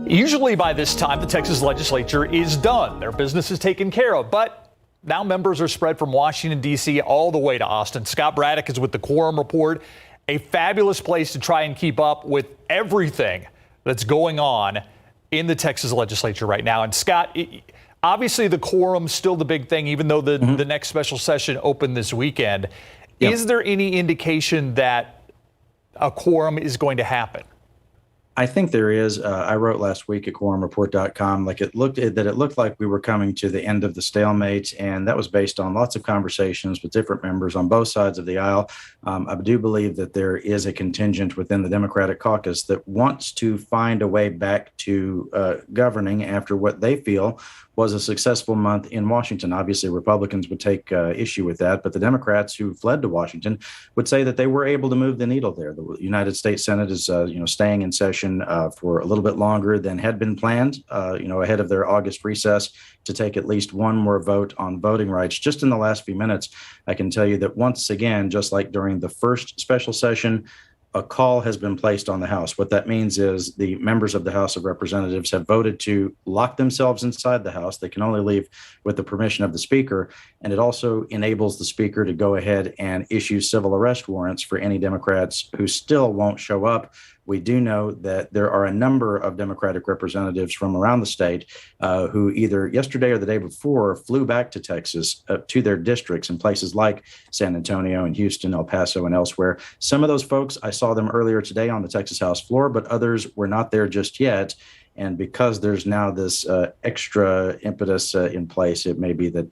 Usually by this time, the Texas legislature is done. Their business is taken care of. But now members are spread from Washington, D.C. all the way to Austin. Scott Braddock is with the Quorum Report, a fabulous place to try and keep up with everything that's going on in the Texas legislature right now. And Scott, obviously the quorum's still the big thing, even though the next special session opened this weekend. Yep. Is there any indication that a quorum is going to happen? I think there is. I wrote last week at quorumreport.com, it looked like we were coming to the end of the stalemate, and that was based on lots of conversations with different members on both sides of the aisle. I do believe that there is a contingent within the Democratic caucus that wants to find a way back to governing after what they feel was a successful month in Washington. Obviously, Republicans would take issue with that, but the Democrats who fled to Washington would say that they were able to move the needle there. The United States Senate is, staying in session for a little bit longer than had been planned, ahead of their August recess to take at least one more vote on voting rights. Just in the last few minutes, I can tell you that once again, just like during the first special session, a call has been placed on the House. What that means is the members of the House of Representatives have voted to lock themselves inside the House. They can only leave with the permission of the Speaker. And it also enables the Speaker to go ahead and issue civil arrest warrants for any Democrats who still won't show up. We do know that there are a number of Democratic representatives from around the state who either yesterday or the day before flew back to Texas to their districts in places like San Antonio and Houston, El Paso, and elsewhere. Some of those folks, I saw them earlier today on the Texas House floor, but others were not there just yet. And because there's now this extra impetus in place, it may be that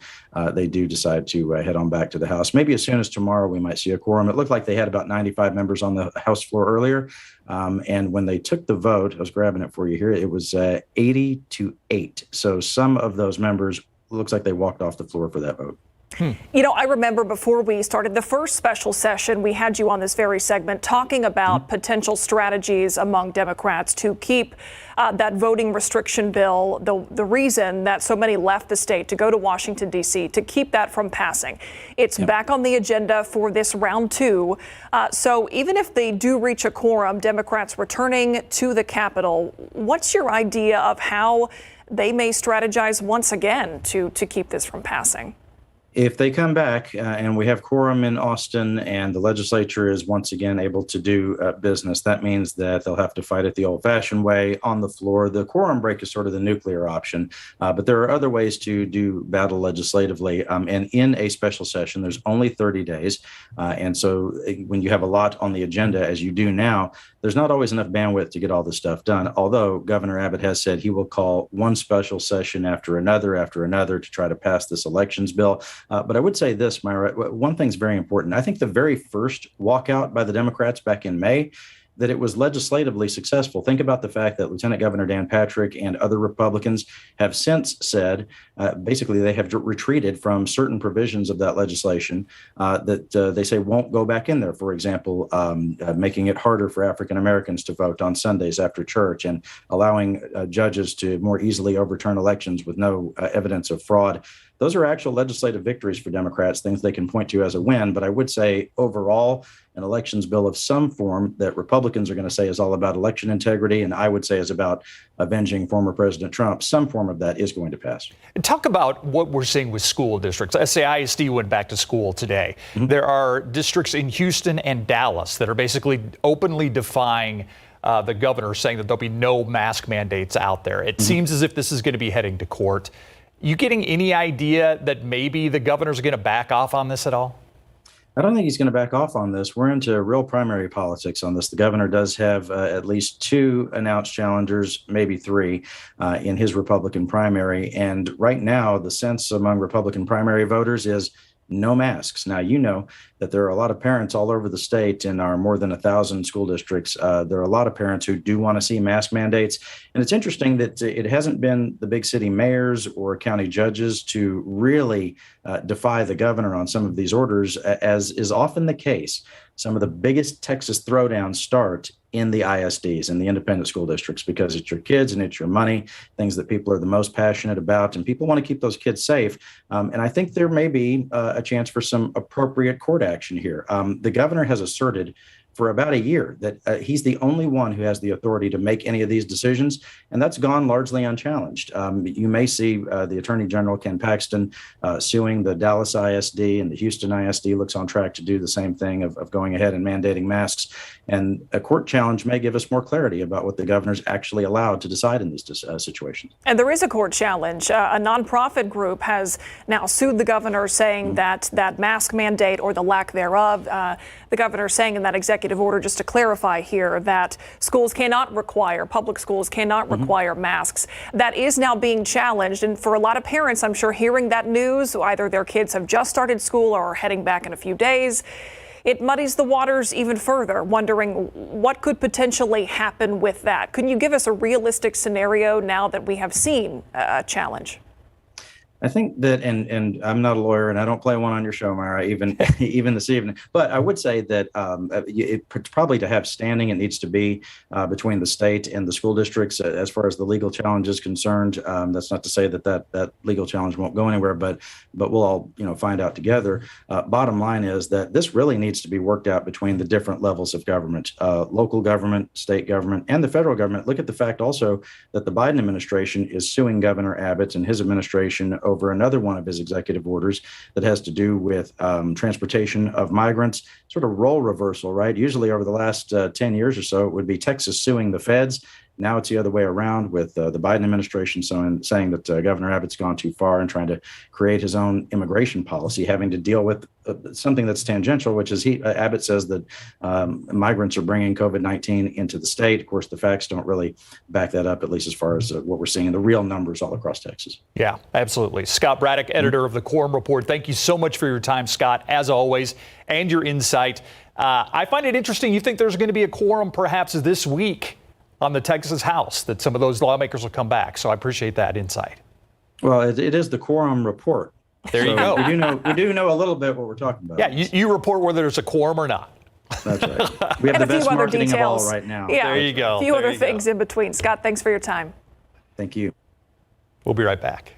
they do decide to head on back to the House. Maybe as soon as tomorrow, we might see a quorum. It looked like they had about 95 members on the House floor earlier. And when they took the vote, I was grabbing it for you here, it was 80-8. So some of those members, looks like they walked off the floor for that vote. I remember before we started the first special session, we had you on this very segment talking about potential strategies among Democrats to keep that voting restriction bill, the reason that so many left the state to go to Washington, D.C., to keep that from passing. It's back on the agenda for this round two. So even if they do reach a quorum, Democrats returning to the Capitol, what's your idea of how they may strategize once again to keep this from passing? If they come back and we have quorum in Austin and the legislature is once again able to do business, that means that they'll have to fight it the old-fashioned way on the floor. The quorum break is sort of the nuclear option, but there are other ways to do battle legislatively. And in a special session, there's only 30 days. And so when you have a lot on the agenda, as you do now, there's not always enough bandwidth to get all this stuff done, although Governor Abbott has said he will call one special session after another to try to pass this elections bill. But I would say this, Myra, one thing's very important. I think the very first walkout by the Democrats back in May, that it was legislatively successful. Think about the fact that Lieutenant Governor Dan Patrick and other Republicans have since said, basically they have retreated from certain provisions of that legislation that they say won't go back in there. For example, making it harder for African Americans to vote on Sundays after church and allowing judges to more easily overturn elections with no evidence of fraud. Those are actual legislative victories for Democrats, things they can point to as a win. But I would say overall, an elections bill of some form that Republicans are going to say is all about election integrity, and I would say is about avenging former President Trump, some form of that is going to pass. And talk about what we're seeing with school districts. SAISD went back to school today. There are districts in Houston and Dallas that are basically openly defying the governor, saying that there'll be no mask mandates out there. It seems as if this is going to be heading to court. You getting any idea that maybe the governor's going to back off on this at all? I don't think he's going to back off on this. We're into real primary politics on this. The governor does have at least two announced challengers, maybe three, in his Republican primary. And right now, the sense among Republican primary voters is no masks. Now, you know that there are a lot of parents all over the state in our more than 1,000 school districts. There are a lot of parents who do want to see mask mandates. And it's interesting that it hasn't been the big city mayors or county judges to really defy the governor on some of these orders, as is often the case. Some of the biggest Texas throwdowns start in the ISDs and the independent school districts, because it's your kids and it's your money, things that people are the most passionate about, and people want to keep those kids safe. And I think there may be a chance for some appropriate court action here. The governor has asserted for about a year that he's the only one who has the authority to make any of these decisions, and that's gone largely unchallenged. You may see the Attorney General Ken Paxton suing the Dallas ISD, and the Houston ISD looks on track to do the same thing of going ahead and mandating masks. And a court challenge may give us more clarity about what the governor's actually allowed to decide in these situations. And there is a court challenge. A nonprofit group has now sued the governor, saying that mask mandate, or the lack thereof, the governor saying in that executive order, just to clarify here, that public schools cannot require masks. That is now being challenged. And for a lot of parents, I'm sure, hearing that news, either their kids have just started school or are heading back in a few days, it muddies the waters even further, wondering what could potentially happen with that. Can you give us a realistic scenario now that we have seen a challenge? I think that, and I'm not a lawyer, and I don't play one on your show, Myra, even this evening. But I would say that probably to have standing, it needs to be between the state and the school districts as far as the legal challenge is concerned. That's not to say that legal challenge won't go anywhere, but we'll all find out together. Bottom line is that this really needs to be worked out between the different levels of government, local government, state government, and the federal government. Look at the fact also that the Biden administration is suing Governor Abbott and his administration over another one of his executive orders that has to do with transportation of migrants, sort of role reversal, right? Usually over the last 10 years or so, it would be Texas suing the feds. Now it's the other way around, with the Biden administration saying that Governor Abbott's gone too far and trying to create his own immigration policy, having to deal with something that's tangential, which is Abbott says that migrants are bringing COVID-19 into the state. Of course, the facts don't really back that up, at least as far as what we're seeing in the real numbers all across Texas. Yeah, absolutely. Scott Braddock, editor of the Quorum Report. Thank you so much for your time, Scott, as always, and your insight. I find it interesting. You think there's going to be a quorum perhaps this week on the Texas House, that some of those lawmakers will come back. So I appreciate that insight. Well, it is the Quorum Report. There you go. We do know a little bit what we're talking about. Yeah, you report whether there's a quorum or not. That's right. We have And the a few best other marketing details. of all right now. Yeah, There you go. A few There other you go. things in between. Scott, thanks for your time. Thank you. We'll be right back.